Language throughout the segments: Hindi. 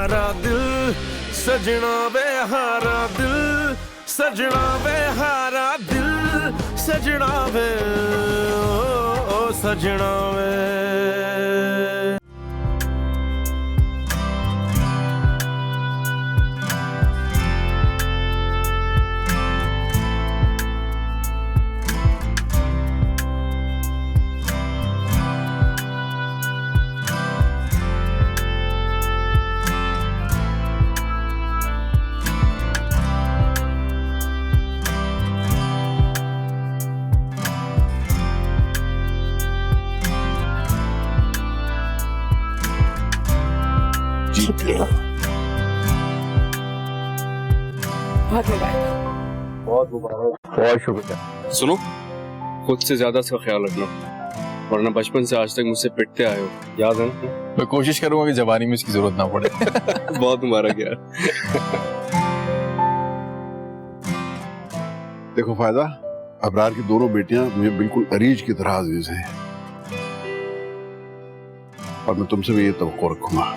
हारा दिल, सजना वे हारा दिल, सजना वे हारा दिल, सजना वे ओ सजना वे। बहुत मुबारक, बहुत शुक्रिया। सुनो, खुद से ज्यादा इसका ख्याल रखना, वरना बचपन से आज तक मुझसे पिटते आए हो, याद है ना? मैं कोशिश करूंगा कि जवानी में इसकी जरूरत ना पड़े। बहुत मुबारक यार। देखो फायदा, अबरार की दोनों बेटियां मुझे बिल्कुल अरीज की तरह अजीज हैं, और मैं तुमसे भी ये तवक्को रखूंगा।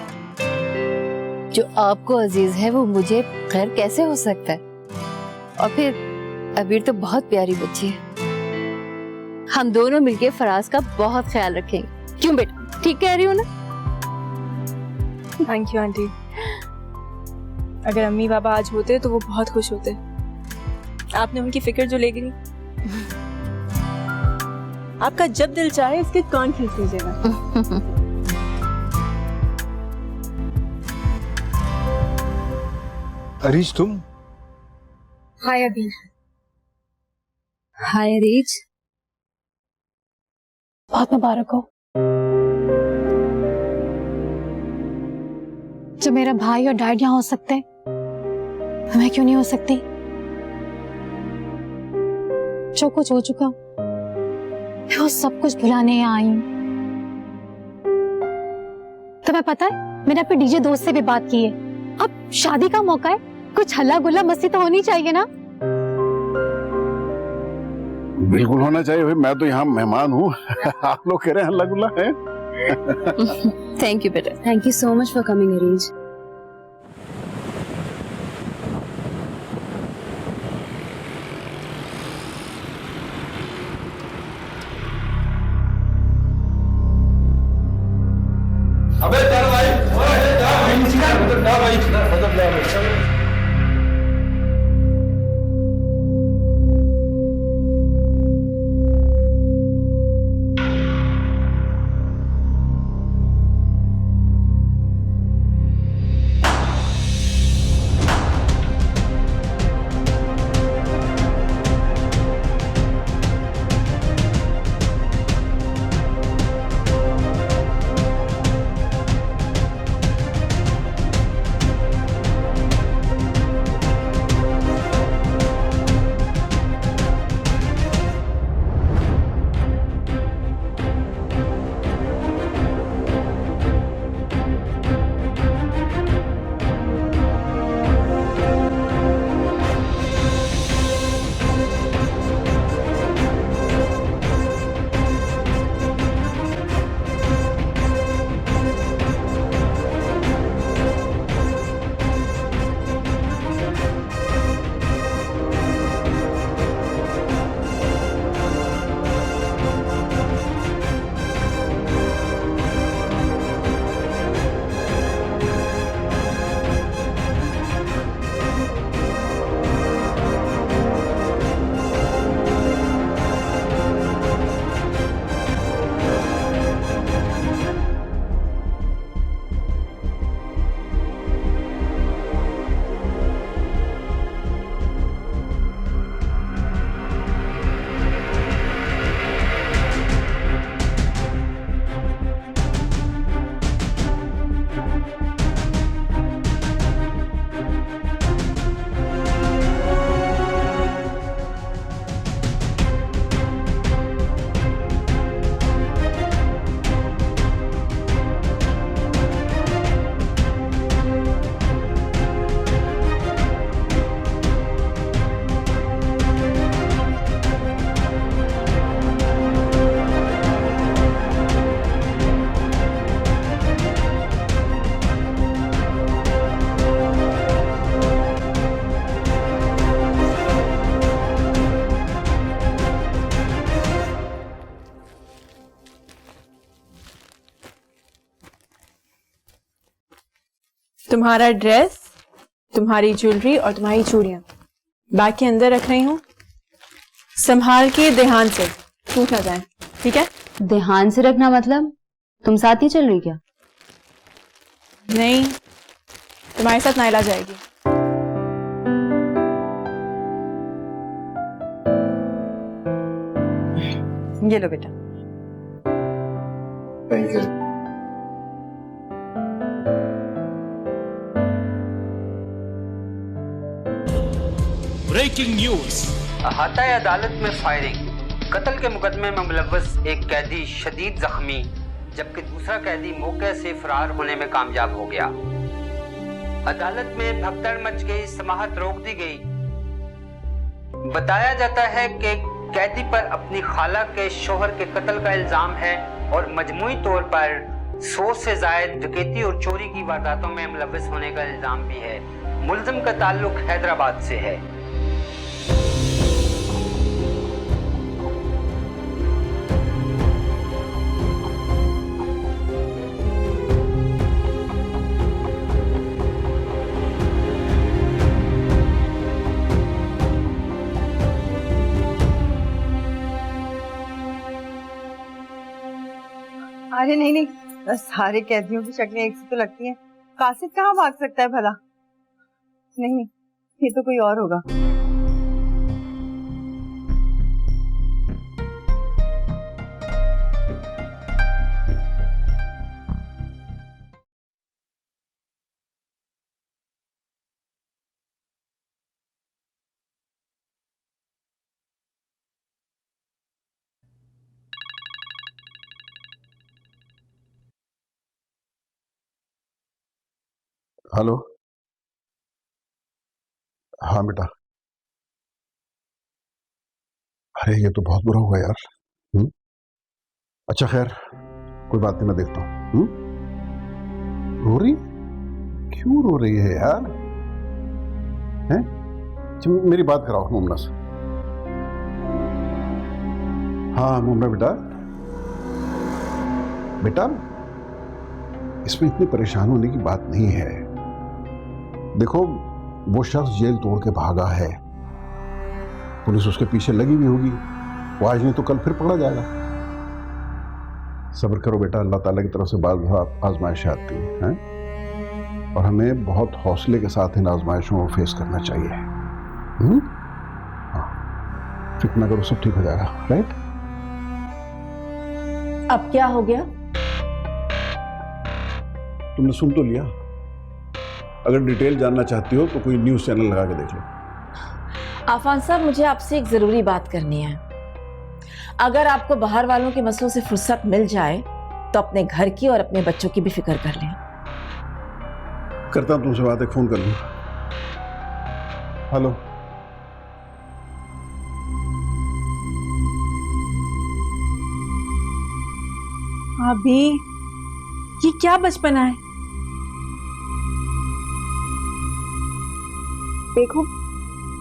जो आपको अजीज है वो मुझे खैर कैसे हो सकता है? और फिर अबीर तो बहुत प्यारी बच्ची है। हम दोनों मिलके फराज का बहुत ख्याल रखेंगे। क्यों बेटा, ठीक कह रही हूँ ना? Thank you aunty. अगर अम्मी पापा आज होते तो वो बहुत खुश होते। आपने उनकी फिक्र जो ले गई। आपका जब दिल चाहे इसके कान खींच लीजिएगा। अरीज तुम? हाय अबीर। हाय अरीज, बहुत मुबारक हो। जब मेरा भाई और डैड यहाँ हो सकते हैं, तो मैं क्यों नहीं हो सकती? जो कुछ हो चुका, मैं वो सब कुछ भुलाने यहाँ आई हूँ। तुम्हें पता है, मैंने अपने डीजे दोस्त से भी बात की है। अब शादी का मौका है, कुछ हल्ला गुल्ला मस्ती तो होनी चाहिए ना? बिल्कुल होना चाहिए भाई, मैं तो यहाँ मेहमान हूँ। आप लोग कह रहे हैं हल्ला गुल्ला है। थैंक यू बेटा, thank you so much for coming Areej. अबे चल भाई, जा भाई, तुम्हारा ड्रेस, तुम्हारी ज्वेलरी और तुम्हारी चूड़ियां बैग के अंदर रख रही हूँ। संभाल के ध्यान से, टूट ना जाए, ठीक है? ध्यान से रखना मतलब तुम साथ ही चल रही क्या? नहीं, तुम्हारे साथ नाइला जाएगी। ये लो बेटा। Thank you. Breaking news. अहाता अदालत में फायरिंग, कत्ल के मुकदमे में मुलव्वस एक कैदी शदीद जख्मी, जबकि दूसरा कैदी मौके से फरार होने में कामयाब हो गया। अदालत में भगदड़ मच गई, समाअत रोक दी गई। बताया जाता है कि कैदी पर अपनी खाला के शोहर के कत्ल का इल्जाम है और मजमूई तौर पर 100 से जायद डकैती और चोरी की वारदातों में मुलव्वस होने का इल्जाम भी है। मुलजिम का ताल्लुक हैदराबाद से है। अरे नहीं नहीं, बस सारे कैदियों की शक्लें एक सी तो लगती हैं। कासिद कहाँ भाग सकता है भला? नहीं, ये तो कोई और होगा। हेलो। हाँ बेटा। अरे ये तो बहुत बुरा हुआ यार। अच्छा खैर, कोई बात नहीं, मैं देखता हूँ। रो रही? क्यों रो रही है यार? हैं? मेरी बात कराओ मुमना से। हाँ मुमना बेटा, बेटा इसमें इतनी परेशान होने की बात नहीं है। देखो वो शख्स जेल तोड़ के भागा है, पुलिस उसके पीछे लगी हुई होगी। वो आज नहीं तो कल फिर पकड़ा जाएगा। सब्र करो बेटा, अल्लाह ताला की तरफ से बाज़ आजमाइशें आती हैं, और हमें बहुत हौसले के साथ इन आजमाइशों को फेस करना चाहिए। हाँ, फिक्र न करो, सब ठीक हो जाएगा। राइट? अब क्या हो गया? तुमने सुन तो लिया। अगर डिटेल जानना चाहती हो तो कोई न्यूज़ चैनल लगा के देख लो। आफान साहब, मुझे आपसे एक जरूरी बात करनी है। अगर आपको बाहर वालों के मसलों से फुर्सत मिल जाए तो अपने घर की और अपने बच्चों की भी फिक्र कर लें। करता हूं तुमसे बात, एक फोन कर लूं। हेलो। अभी ये क्या बचपना है? देखो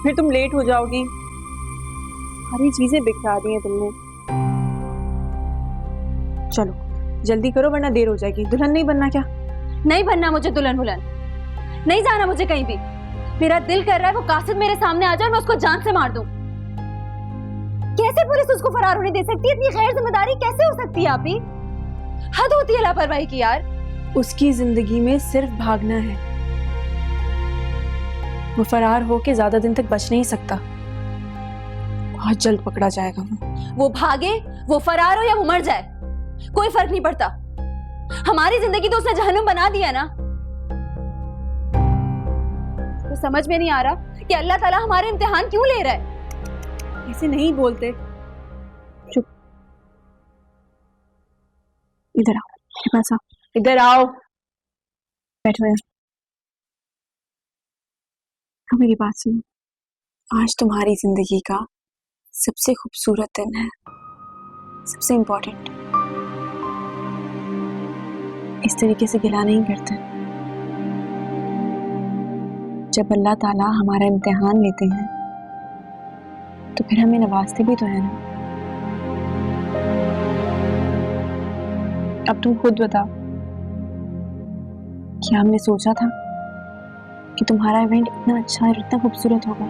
फिर तुम लेट हो जाओगी। सारी चीजें बिखरा दी हैं तुमने। चलो जल्दी करो वरना देर हो जाएगी। दुल्हन नहीं बनना क्या? नहीं बनना मुझे दुल्हन वुल्हन, नहीं जाना मुझे कहीं भी। मेरा दिल कर रहा है वो कासिद मेरे सामने आ जाए और मैं उसको जान से मार दूं। कैसे पुलिस उसको फरार होने दे सकती है? इतनी गैर जिम्मेदारी कैसे हो सकती है? आप ही हद होती है लापरवाही की यार। उसकी जिंदगी में सिर्फ भागना है। वो फरार होके ज्यादा दिन तक बच नहीं सकता। बहुत जल्द पकड़ा जाएगा। वो भागे, वो फरार हो या वो मर जाए, कोई फर्क नहीं पड़ता। हमारी जिंदगी तो उसने जहन्नुम बना दिया ना। तो समझ में नहीं आ रहा कि अल्लाह ताला हमारे इम्तिहान क्यों ले रहा है। ऐसे नहीं बोलते। चुप, इधर आओ, मेरे पास आओ, इधर आओ, बैठो यहाँ। हाँ मेरी बात सुनो। आज तुम्हारी जिंदगी का सबसे खूबसूरत दिन है, सबसे इम्पोर्टेंट। इस तरीके से गिला नहीं करते। जब अल्लाह ताला हमारा इम्तिहान लेते हैं तो फिर हमें नवाजते भी तो है ना। अब तुम खुद बताओ, क्या हमने सोचा था कि तुम्हारा इवेंट इतना अच्छा और इतना खूबसूरत होगा।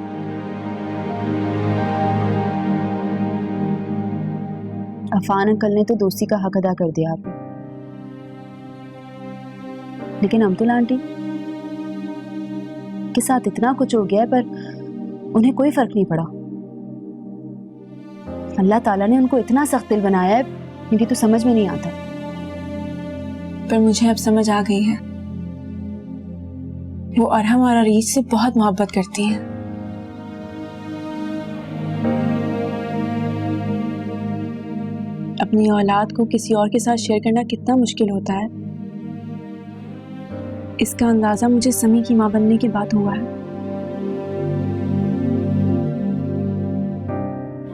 अफान अंकल ने तो दोस्ती का हक अदा कर दिया आपने, लेकिन अमतुल आंटी के साथ इतना कुछ हो गया है पर उन्हें कोई फर्क नहीं पड़ा। अल्लाह ताला ने उनको इतना सख्त दिल बनाया है, मुझे तो समझ में नहीं आता। पर मुझे अब समझ आ गई है, वो अरहम और अरीज से बहुत मोहब्बत करती हैं। अपनी औलाद को किसी और के साथ शेयर करना कितना मुश्किल होता है, इसका अंदाजा मुझे समी की मां बनने के बाद हुआ है।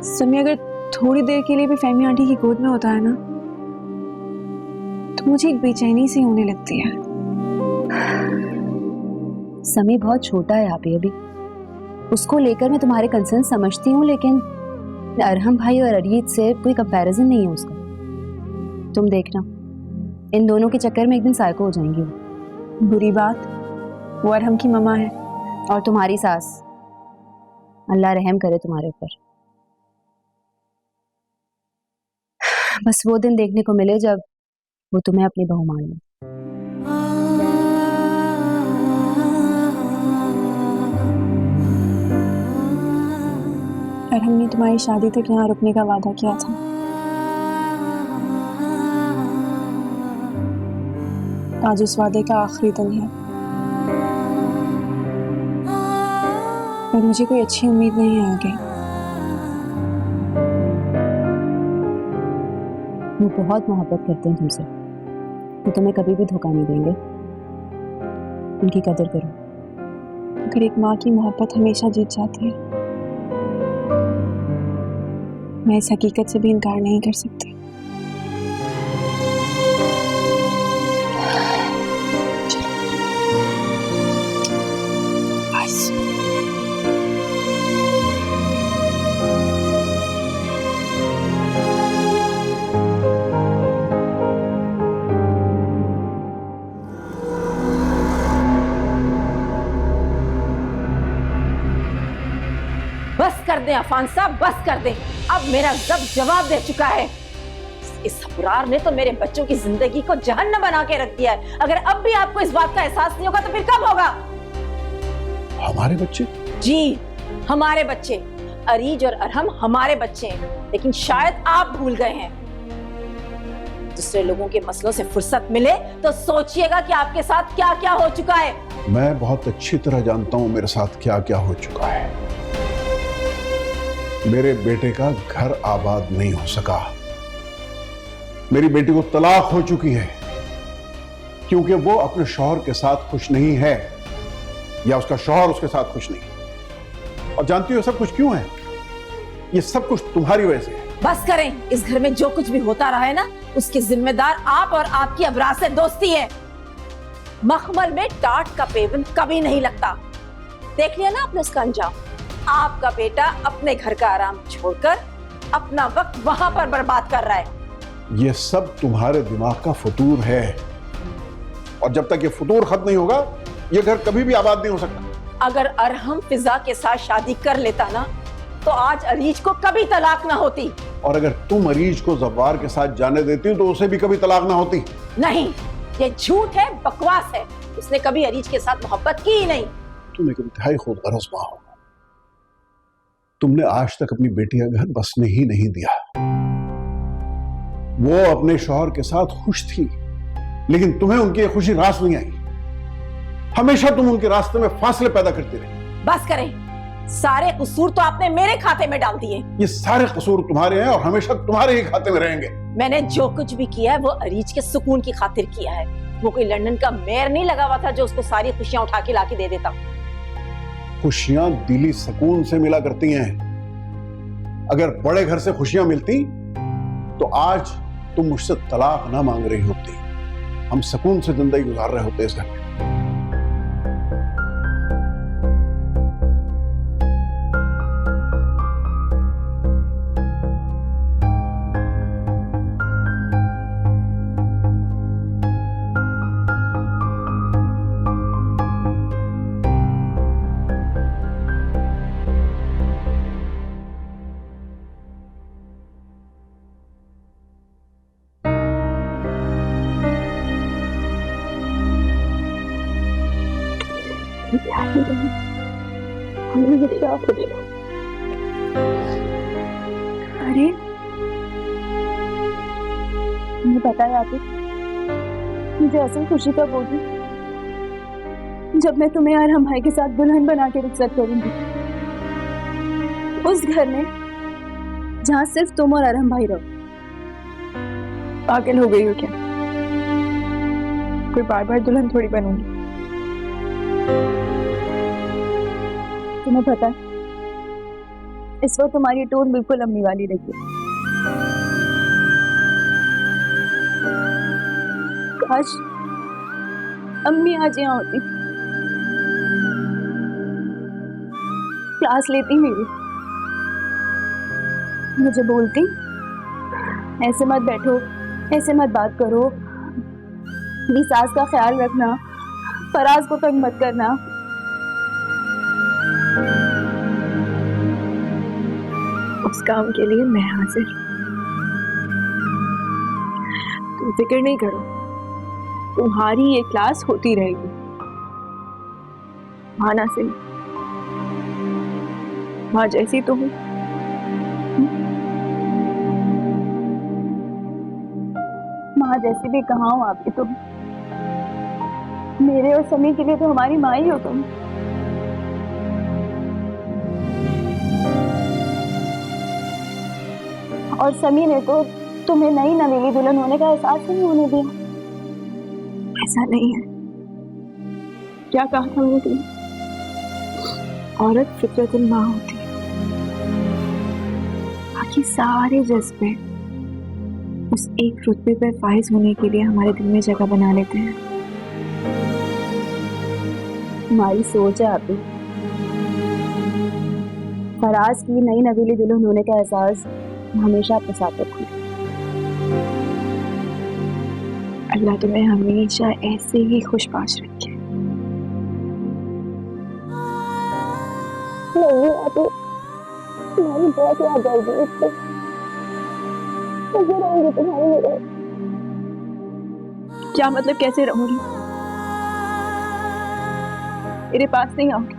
समी अगर थोड़ी देर के लिए भी फहमी आंटी की गोद में होता है ना, तो मुझे एक बेचैनी सी होने लगती है। समी बहुत छोटा है आप अभी, उसको लेकर मैं तुम्हारे कंसर्न समझती हूँ, लेकिन अरहम भाई और अरीज से कोई कंपैरिजन नहीं है उसका। तुम देखना, इन दोनों के चक्कर में एक दिन साइको हो जाएंगी वो। बुरी बात, वो अरहम की ममा है और तुम्हारी सास। अल्लाह रहम करे तुम्हारे ऊपर। बस वो दिन देखने को मिले जब वो तुम्हें अपनी बहू मान ले। अरहम ने तुम्हारी शादी तक यहाँ रुकने का वादा किया था, आज उस वादे का आखिरी दिन है, और मुझे कोई अच्छी उम्मीद नहीं है आगे। वो बहुत मोहब्बत करते हैं तुमसे, वो तुम्हें कभी भी धोखा नहीं देंगे। उनकी कदर करो। अगर एक माँ की मोहब्बत हमेशा जीत जाती है, मैं इस हकीकत से भी इनकार नहीं कर सकती। बस कर दें अफान साहब, बस कर दें। अब मेरा जवाब दे चुका है। इस अबरार ने तो मेरे बच्चों की जिंदगी को जहन्नम बना के रख दिया है। अगर अब भी आपको इस बात का एहसास नहीं होगा तो फिर कब होगा? हमारे बच्चे? जी, हमारे बच्चे। अरीज और अरहम हमारे बच्चे हैं, लेकिन शायद आप भूल गए हैं। दूसरे लोगों के मसलों से फुर्सत मिले तो सोचिएगा कि आपके साथ क्या क्या हो चुका है। मैं बहुत अच्छी तरह जानता हूं मेरे साथ क्या क्या हो चुका है। मेरे बेटे का घर आबाद नहीं हो सका, मेरी बेटी को तलाक हो चुकी है क्योंकि वो अपने शौहर के साथ खुश नहीं है, या उसका शौहर उसके साथ खुश नहीं। और जानती हो सब कुछ क्यों है? ये सब कुछ तुम्हारी वजह से है। बस करें, इस घर में जो कुछ भी होता रहा है ना, उसके जिम्मेदार आप और आपकी अबरार से दोस्ती है। मखमल में टाट का पेवन कभी नहीं लगता। देख लिया ना आपने उसका अंजाम। आपका बेटा अपने घर का आराम छोड़कर अपना वक्त वहां पर बर्बाद कर रहा है। ये सब तुम्हारे दिमाग का फतूर है, और जब तक ये फतूर खत्म नहीं होगा ये घर कभी भी आबाद नहीं हो सकता। अगर अरहम फिजा के साथ शादी कर लेता ना, तो आज अरीज को कभी तलाक ना होती। और अगर तुम अरीज को जब्बार के साथ जाने देती तो उसे भी कभी तलाक ना होती। नहीं, ये झूठ है, बकवास है। उसने कभी अरीज के साथ मोहब्बत की ही नहीं। तुम एक इंतहाई खुदगर्ज मां हो। तुमने आज तक अपनी बेटी का घर बसने ही नहीं दिया। वो अपने शौहर के साथ खुश थी, लेकिन तुम्हें उनकी खुशी रास नहीं आई। हमेशा तुम उनके रास्ते में फासले पैदा करते रहे। बस करें, सारे कसूर तो आपने मेरे खाते में डाल दिए। ये सारे कसूर तुम्हारे हैं और हमेशा तुम्हारे ही खाते में रहेंगे। मैंने जो कुछ भी किया है वो अरीज के सुकून की खातिर किया है। वो कोई लंदन का मेयर नहीं लगा हुआ था जो उसको सारी खुशियां उठा के लाके दे देता। खुशियां दिली सुकून से मिला करती हैं। अगर बड़े घर से खुशियां मिलती तो आज तुम मुझसे तलाक ना मांग रही होती, हम सुकून से जिंदगी गुजार रहे होते इस घर में। मेरी प्यारी बहन, हमें हमेशा खुश रहो। अरे तुम्हें पता है आतिफ, मुझे असल खुशी कब होगी जब मैं तुम्हें और हम भाई के साथ दुल्हन बना के रुखसत करूंगी, उस घर में जहां सिर्फ तुम और अरहम भाई रहो। पागल हो गई हो क्या? कोई बार बार दुल्हन थोड़ी बनूंगी। तुम्हें पता है इस वक्त तुम्हारी टोन बिल्कुल अम्मी वाली लगी है। काश अम्मी आज यहाँ होती, क्लास लेती मेरी, मुझे बोलती ऐसे मत बैठो, ऐसे मत बात करो, अपनी सास का ख्याल रखना, फराज को तंग मत करना। उस काम के लिए मैं हाजिर। तुम फिक्र नहीं करो, तुम्हारी ये क्लास होती रहेगी। माना से माँ जैसी तो हूँ, माँ जैसी भी कहाँ हो आपकी तुम। मेरे और समी के लिए तो हमारी माँ ही हो तुम। और समी ने तो तुम्हें नई नवेली दुल्हन होने का एहसास ही नहीं होने दिया। ऐसा नहीं है, क्या कहा था वो तुमने? औरत फितरतुल माँ होती है, बाकी सारे जज्बे उस एक रुतबे पर फाइज होने के लिए हमारे दिल में जगह बना लेते हैं। हमारी सोच है अभी, फराज की नई नवेली दुल्हन होने का एहसास हमेशा अपने साथ रखूंगी। अल्लाह तुम्हें हमेशा ऐसे ही खुशबाश रखे। नहीं अभी तुम्हारी बहुत याद आएगी इससे, कैसे रहूंगी तुम्हारी मेरे? क्या मतलब कैसे रहूंगी? मेरे पास नहीं आओगी?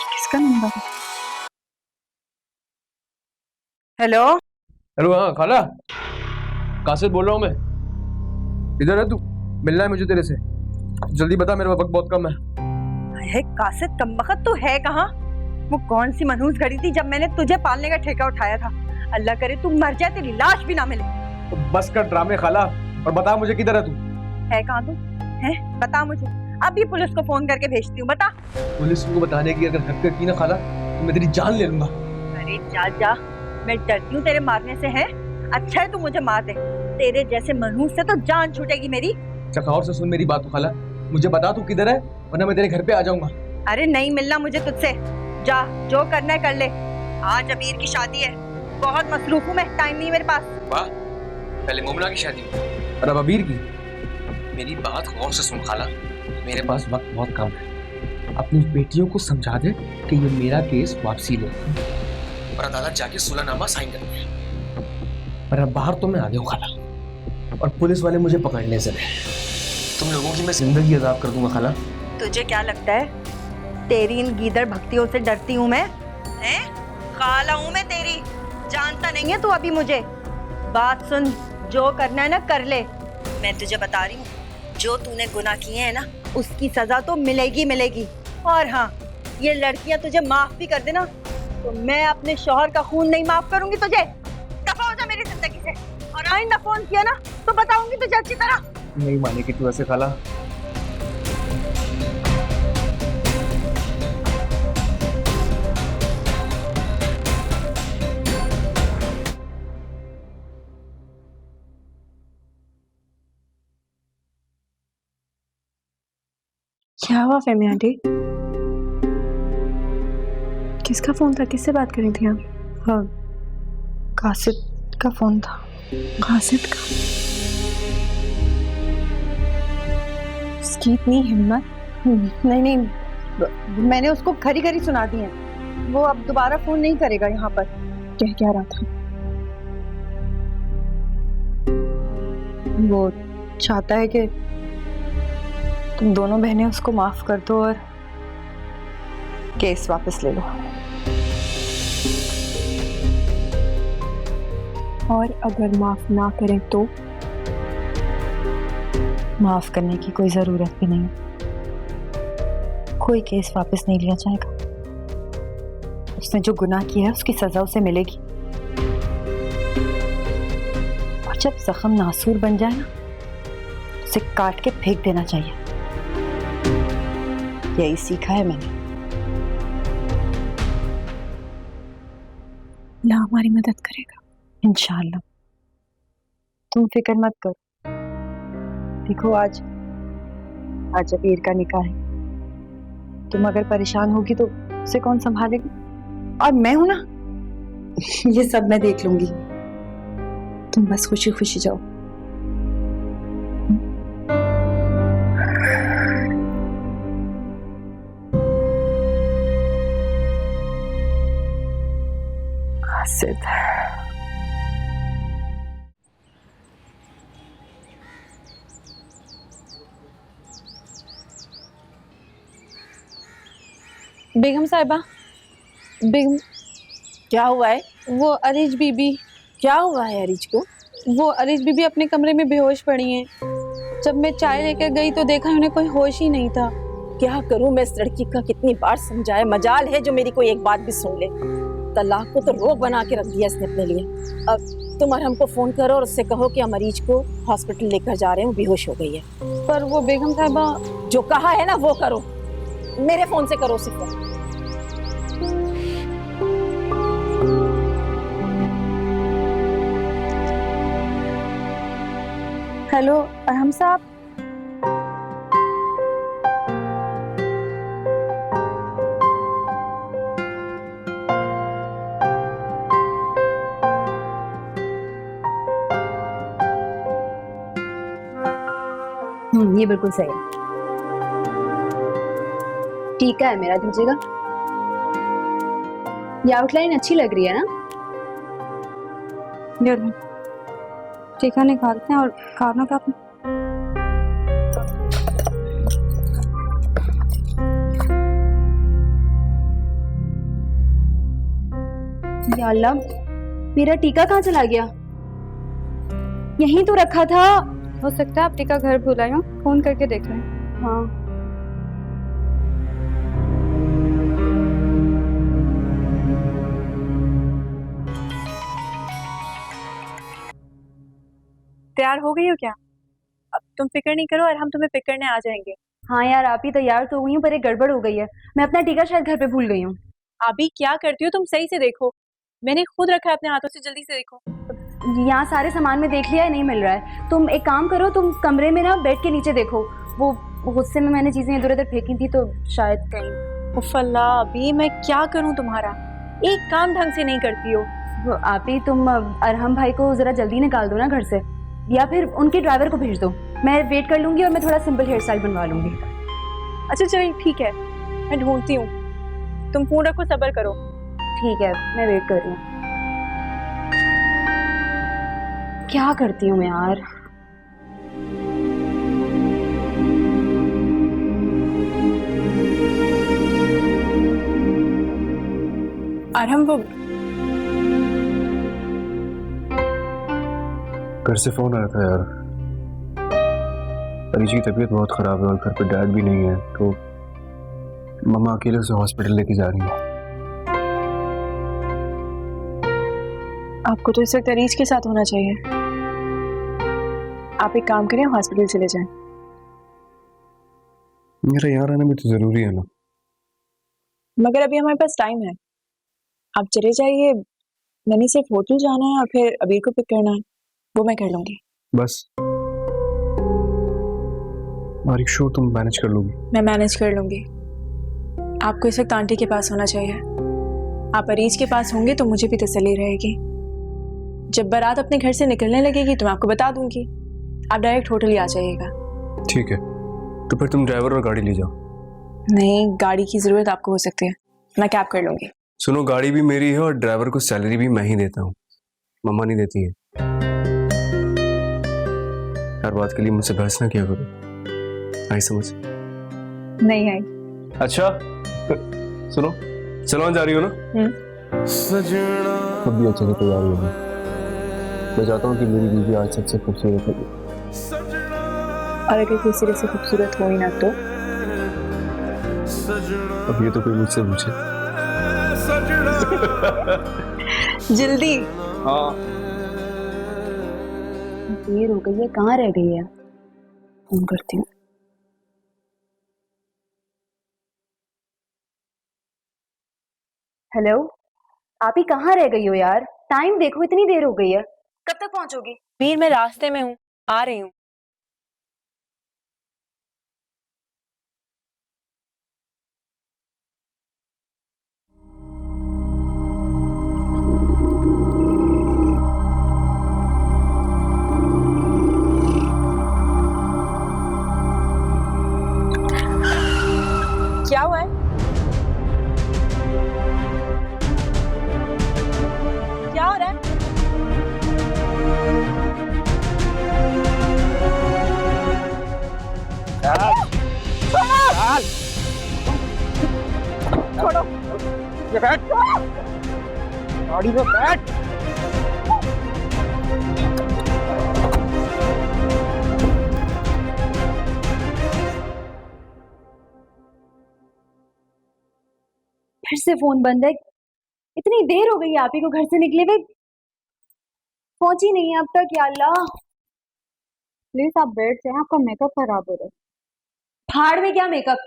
किसका नंबर? हेलो हेलो, हाँ खाला, कासिद बोल रहा हूँ मैं। इधर है तू? मिलना है मुझे तेरे से, जल्दी बता, मेरे वक्त बहुत कम है। है कासिद कमबख्त तो है कहाँ? वो कौन सी मनहूस घड़ी थी जब मैंने तुझे पालने का ठेका उठाया था? अल्लाह करे तू मर जाए, तेरी लाश भी ना मिले। तो बस कर ड्रामे खाला, और बता मुझे किधर है तू? है कहाँ तू? है बता मुझे, अभी पुलिस को फोन करके भेजती हूँ, बता। पुलिस को बताने की अगर हरकत की ना खाला तो मैं तेरी जान ले लूंगा। अरे जा जा, मैं डरती हूँ तेरे मारने से। है अच्छा है तू मुझे मार दे, तेरे जैसे मनहूस से तो जान छूटेगी मेरी। चखौर से सुन मेरी बात खाला, मुझे बता तू किधर है, वरना मैं तेरे घर पे आ जाऊंगा। अरे नहीं मिलना मुझे तुझसे, जा जो करना है कर ले। आज अबीर की शादी है, बहुत मसरूफ हूँ मैं, टाइम नहीं मेरे पास। वाह, पहले मोमना की शादी और अब अबीर की। मेरी बात गौर से सुन खाला, मेरे पास वक्त बहुत कम है। अपनी बेटियों को समझा दे कि ये मेरा केस वापसी ले और अदालत जाके सुलहनामा साइन कर दे। पर अब बाहर तो मैं आ गया हूँ खाला, और पुलिस वाले मुझे पकड़ने से रहे। तुम लोगों की मैं जिंदगी अजाब कर दूंगा खाला। तुझे क्या लगता है तेरी इन गीदड़ भक्तियों से डरती हूँ मैं? हैं? खाला हूँ मैं तेरी, जानता नहीं है तू अभी मुझे। बात सुन, जो करना है ना कर ले। मैं तुझे बता रही हूँ, जो तूने गुनाह किए हैं ना उसकी सजा तो मिलेगी मिलेगी। और हाँ, ये लड़कियां तुझे माफ भी कर देना तो मैं अपने शौहर का खून नहीं माफ करूंगी तुझे। दफा हो जा मेरी जिंदगी से, और आइंदा फोन किया ना तो बताऊंगी तुझे अच्छी तरह। नहीं मानेगी तू ऐसे खाला। क्या हुआ फहमी आंटी? किसका फोन था? किससे बात कर रही थी आप? हाँ, कासिद का फोन था। गासिद का? उसकी इतनी हिम्मत? नहीं नहीं, मैंने उसको खरी खरी सुना दी है। वो अब दोबारा फोन नहीं करेगा यहाँ पर। क्या रहा था? वो चाहता है कि तुम दोनों बहनें उसको माफ कर दो और केस वापस ले लो। और अगर माफ ना करें तो? माफ करने की कोई जरूरत भी नहीं, कोई केस वापस नहीं लिया जाएगा। उसने जो गुनाह किया है उसकी सजा उसे मिलेगी। और जब जख्म नासूर बन जाए ना, उसे काट के फेंक देना चाहिए। यही सीखा है मैंने। अल्लाह हमारी मदद करेगा इंशाअल्लाह। तुम फिक्र मत करो। देखो आज अबीर का निकाह है। तुम अगर परेशान होगी तो उसे कौन संभालेगा? और मैं हूं ना, ये सब मैं देख लूंगी। तुम बस खुशी खुशी जाओ। गासिद, बेगम साहिबा, बेगम, क्या हुआ है? वो अरीज बीबी। क्या हुआ है अरीज को? वो अरीज बीबी अपने कमरे में बेहोश पड़ी हैं। जब मैं चाय लेकर गई तो देखा उन्हें कोई होश ही नहीं था। क्या करूं मैं इस लड़की का, कितनी बार समझाए, मजाल है जो मेरी कोई एक बात भी सुन ले। तलाक को तो रोक बना के रख दिया इसने अपने लिए। अब तुम अरहम को फोन करो और उससे कहो कि हम मरीज को हॉस्पिटल लेकर जा रहे हैं, बेहोश हो गई है। पर वो बेगम साहिबा, जो कहा है ना वो करो। मेरे फोन से करो उसे फोन। हेलो अरहम साहब। ये बिल्कुल सही है। टीका है मेरा, दीजिएगा। ये आउटलाइन अच्छी लग रही है ना? टीका निकालते हैं और खाना का या अल्लाह, मेरा टीका कहाँ चला गया? यहीं तो रखा था। हो सकता है आप टीका घर भुलाए हो, फोन करके देख रहे हैं। हाँ, तैयार हो गई हो क्या? अब तुम फिक्र नहीं करो और हम तुम्हें पिक करने आ जाएंगे। हाँ यार, आप ही तैयार तो हुई हूँ पर एक गड़बड़ हो गई है। मैं अपना टीका शायद घर पे भूल गई हूँ। अभी क्या करती हो तुम? सही से देखो, मैंने खुद रखा है अपने हाथों से, जल्दी से देखो। यहाँ सारे सामान में देख लिया है, नहीं मिल रहा है। तुम एक काम करो, तुम कमरे में ना बेड के नीचे देखो। वो गुस्से में मैंने चीजें इधर उधर फेंकी थी तो शायद कहीं। उफ अल्लाह, अभी मैं क्या करूँ तुम्हारा? एक काम ढंग से नहीं करती हो। वो आप ही, तुम अरहम भाई को जरा जल्दी निकाल दो ना घर से, या फिर उनके ड्राइवर को भेज दो। मैं वेट कर लूंगी और मैं थोड़ा सिंपल हेयर स्टाइल बनवा लूंगी। अच्छा चलिए ठीक है, मैं ढूंढती हूँ। तुम फोन रखो, सब्र करो। ठीक है, मैं वेट कर रही हूँ। क्या करती हूँ मैं यार? अरहम, वो घर से फोन आया था यार। अरीज की तबीयत बहुत खराब है और घर पे डैड भी नहीं है, तो मम्मा अकेले उसे हॉस्पिटल लेके जा रही है। आपको तो इस वक्त अरीज के साथ होना चाहिए। आप एक काम करें, हॉस्पिटल चले जाएं। मेरा यहाँ रहना भी तो जरूरी है ना। मगर अभी हमारे पास टाइम है, आप चले जाइए। मैंने सिर्फ होटल जाना है और फिर अबीर को पिक करना है, वो मैं कर लूंगी। बस आरिफ, श्योर तुम मैनेज कर लोगी? मैं मैनेज कर लूंगी। आपको इस वक्त आंटी के पास होना चाहिए। आप अरीज के पास होंगे तो मुझे भी तसल्ली रहेगी। जब बारात अपने घर से निकलने लगेगी तो मैं आपको बता दूंगी, आप डायरेक्ट होटल ही आ जाइएगा। ठीक है, तो फिर तुम ड्राइवर और गाड़ी ले जाओ। नहीं, गाड़ी की जरूरत आपको हो सकती है, मैं कैब कर लूंगी। सुनो, गाड़ी भी मेरी है और ड्राइवर को सैलरी भी मैं ही देता हूँ, मम्मा नहीं देती है। हर बात के लिए मुझसे बहस ना किया करो, आई समझ? नहीं आई। अच्छा सुनो, चलवान जा रही हो ना? खुद भी अच्छे से तैयार होगी। मैं चाहता हूँ कि मेरी बीवी आज सबसे खूबसूरत होगी। और अगर किसी से खूबसूरत हो ही ना तो? अब ये तो कोई मुझसे पूछे। जल्दी। हाँ, देर हो गई है, कहाँ रह गई है? फोन करती हूँ। हेलो, आप ही कहाँ रह गई हो यार? टाइम देखो, इतनी देर हो गई है। कब तक पहुंचोगी? वीर, मैं रास्ते में हूँ, आ रही हूँ। क्या हुआ है? क्या हो रहा है? छोड़ो। ये बैठ। गाड़ी में बैठ। फिर से फोन बंद है। इतनी देर हो गई है आप ही को घर से निकले हुए, पहुंची नहीं है अब तक। या अल्लाह, प्लीज आप बैठ जाए, आपका मेकअप खराब हो रहा है। भाड़ में क्या मेकअप?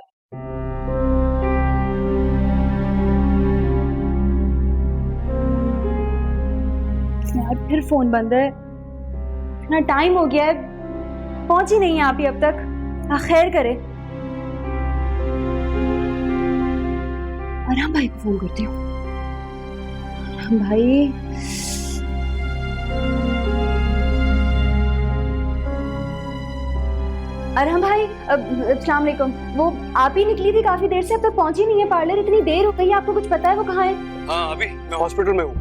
यार फिर फोन बंद है, इतना टाइम हो गया है, पहुंची नहीं है आप ही अब तक। खैर करे, अरहम भाई को फोन करती हूँ। अरहम भाई, अरहम भाई, अस्सलाम वालेकुम। वो आप ही निकली थी काफी देर से, अब तक पहुंची नहीं है पार्लर। इतनी देर हो गई है, आपको कुछ पता है वो कहाँ है? हाँ अभी मैं हॉस्पिटल में हूँ,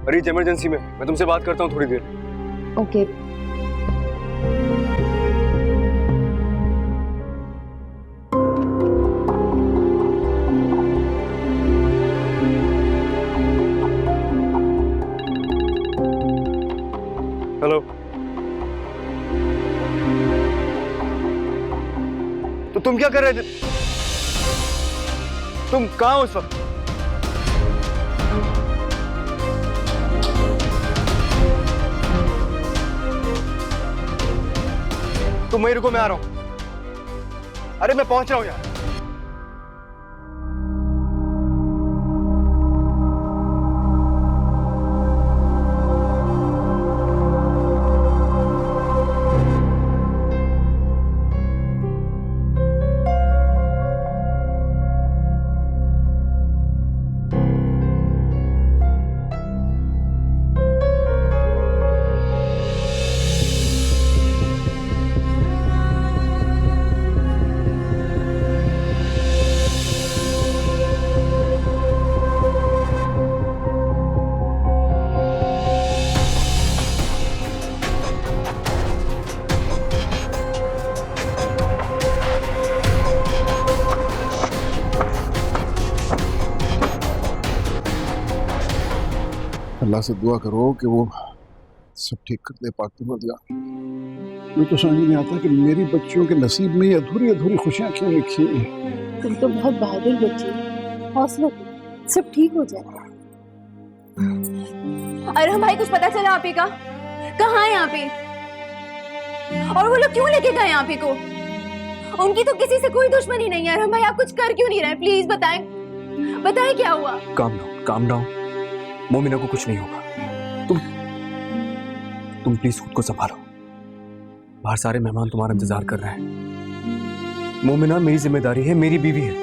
मरीज इमरजेंसी में। मैं तुमसे बात करता हूँ थोड़ी देर। ओके। हेलो, तो तुम क्या कर रहे थे? तुम कहाँ हो इस वक्त? तुम वहीं रुको, मैं आ रहा हूं। अरे मैं पहुंच रहा हूं यार। अल्लाह से दुआ करो कि वो सब ठीक कर दे पाक परवरदिगार। मुझे तो समझ नहीं आता कि मेरी बच्चियों के नसीब में ये अधूरी अधूरी खुशियां क्यों लिखी हैं। तुम तो बहुत बहादुर बच्ची, हौसला सब ठीक हो जाएगा। अरहम भाई, कुछ पता चला आप ही का? कहाँ है आप ही? और वो लोग क्यों लेके गए आप ही को? उनकी तो किसी से कोई दुश्मनी नहीं है। अरहम भाई, आप कुछ कर क्यों नहीं रहे? प्लीज बताएं, बताएं क्या हुआ? Calm down. मोमिना को कुछ नहीं होगा। तुम प्लीज खुद को संभालो। बाहर सारे मेहमान तुम्हारा इंतजार कर रहे हैं। मोमिना मेरी जिम्मेदारी है, मेरी बीवी है,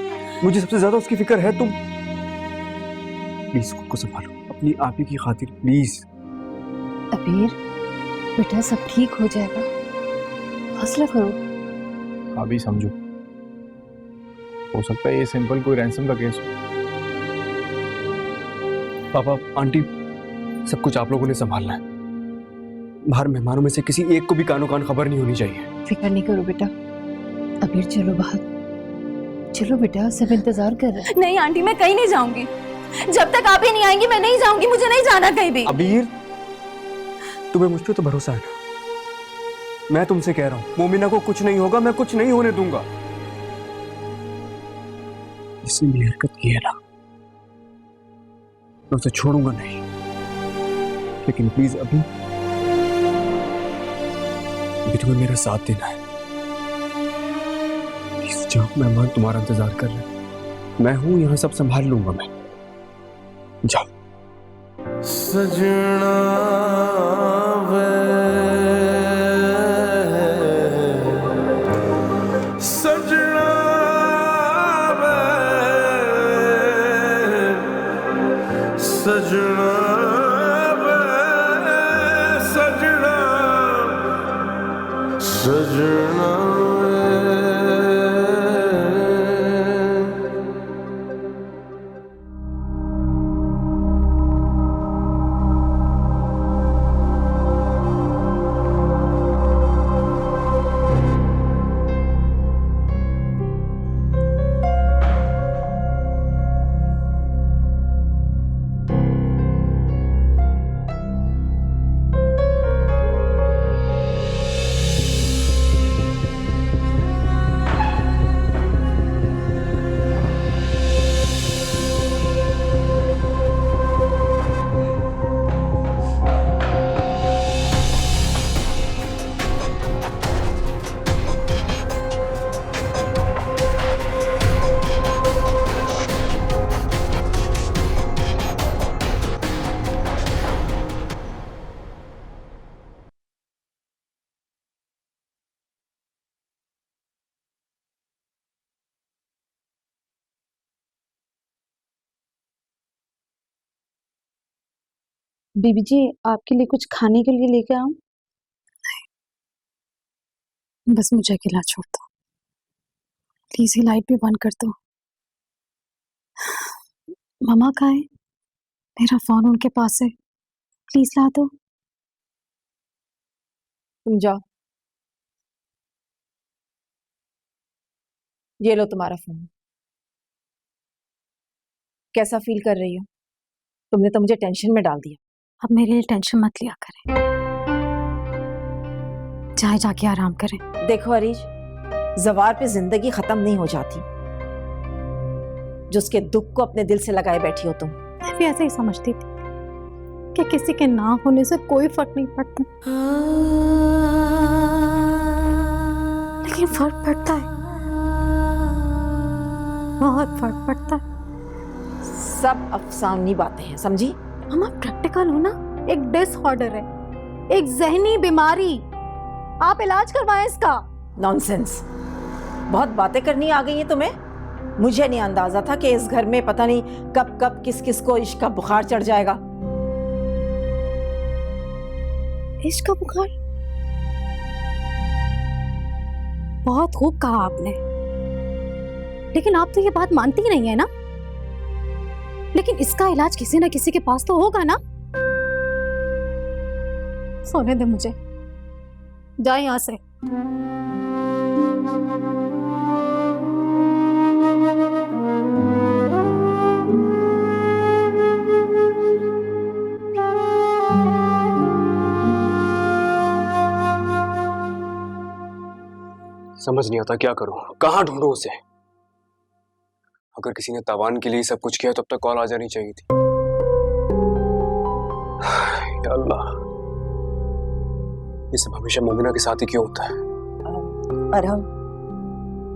मुझे सबसे ज्यादा उसकी फिक्र है। तुम प्लीज खुद को संभालो, अपनी आप ही की खातिर प्लीज। अबीर बेटा सब ठीक हो जाएगा, हौसला करो। अभी समझो, हो सकता है ये सिंपल कोई रैंसम का केस हो। पापा आंटी सब कुछ आप लोगों ने संभालना है। बाहर मेहमानों में से किसी एक को भी कानो कान खबर नहीं होनी चाहिए। फिक्र नहीं करो बेटा। अबीर चलो बाहर, चलो बेटा, सब इंतजार कर रहे हैं। नहीं आंटी, मैं कहीं नहीं जाऊंगी। जब तक आप ही नहीं आएंगी मैं नहीं जाऊंगी, मुझे नहीं जाना कहीं भी। अबीर तुम्हें मुझ पे तो भरोसा है ना? मैं तुमसे कह रहा हूं मोमिना को कुछ नहीं होगा, मैं कुछ नहीं होने दूंगा। इसने भी हरकत की है ना, मैं उसे छोड़ूंगा नहीं। लेकिन प्लीज अभी तुम्हें मेरा साथ देना है। प्लीज जाओ, मेहमान तुम्हारा इंतजार कर रहे हैं। मैं हूं यहां, सब संभाल लूंगा मैं। जाओ। सजना सजना सजना सजना सजना। बीबी जी, आपके लिए कुछ खाने के लिए लेके आऊं? बस मुझे अकेला छोड़ दो प्लीज, ये लाइट भी बंद कर दो। मम्मा कहाँ है? मेरा फोन उनके पास है, प्लीज ला दो। तुम जाओ, ये लो तुम्हारा फोन। कैसा फील कर रही हो? तुमने तो मुझे टेंशन में डाल दिया। अब मेरे लिए टेंशन मत लिया करें, चाहे जाके आराम करें। देखो अरीज, जवार पे जिंदगी खत्म नहीं हो जाती, जो उसके दुख को अपने दिल से लगाए बैठी हो तुम। मैं भी ऐसे ही समझती थी कि किसी के ना होने से कोई फर्क नहीं पड़ता, लेकिन फर्क पड़ता है, बहुत फर्क पड़ता है। सब अफसानी बातें हैं, समझी? मम्मा प्रैक्टिकल हो ना, एक डिसऑर्डर है, एक जहनी बीमारी, आप इलाज करवाएं इसका। नॉनसेंस, बहुत बातें करनी आ गई हैं तुम्हें। मुझे नहीं अंदाजा था कि इस घर में पता नहीं कब कब किस किस को इश्क का बुखार चढ़ जाएगा। इश्क का बुखार? बहुत खूब कहा आपने, लेकिन आप तो ये बात मानती ही नहीं है ना। लेकिन इसका इलाज किसी ना किसी के पास तो होगा ना। सोने दे मुझे, जाए यहां से। समझ नहीं आता क्या करूं, कहां ढूंढूं उसे। अगर किसी ने तावान के लिए सब कुछ किया तो अब तक कॉल आ जानी चाहिए थी। या अल्लाह, ये सब हमेशा मोमिना के साथ ही क्यों होता है? अरहम,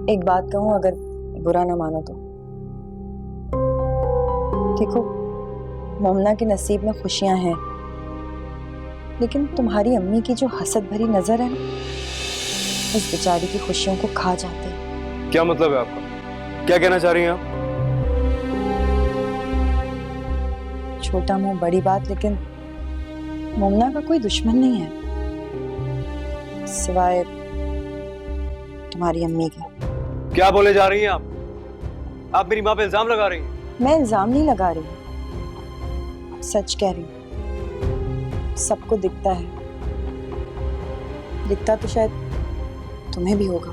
एक बात कहूं, अगर बुरा ना मानो तो। देखो, मोमिना के नसीब में खुशियां हैं, लेकिन तुम्हारी अम्मी की जो हसद भरी नजर है ना, उस बेचारी की खुशियों को खा जाते हैं। क्या मतलब है आपका? क्या कहना चाह रही हैं आप? छोटा मुंह बड़ी बात, लेकिन मोमना का कोई दुश्मन नहीं है सिवाय तुम्हारी अम्मी के। क्या बोले जा रही हैं आप मेरी माँ पे इल्जाम लगा रही हैं। मैं इल्जाम नहीं लगा रही, सच कह रही हूँ। सबको दिखता है, दिखता तो शायद तुम्हें भी होगा।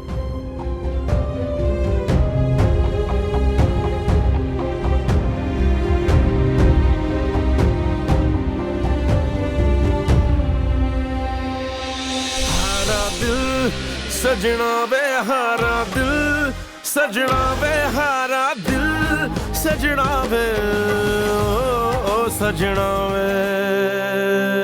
सजना वे हारा दिल, सजना वे हारा दिल, सजना वे ओ सजना वे।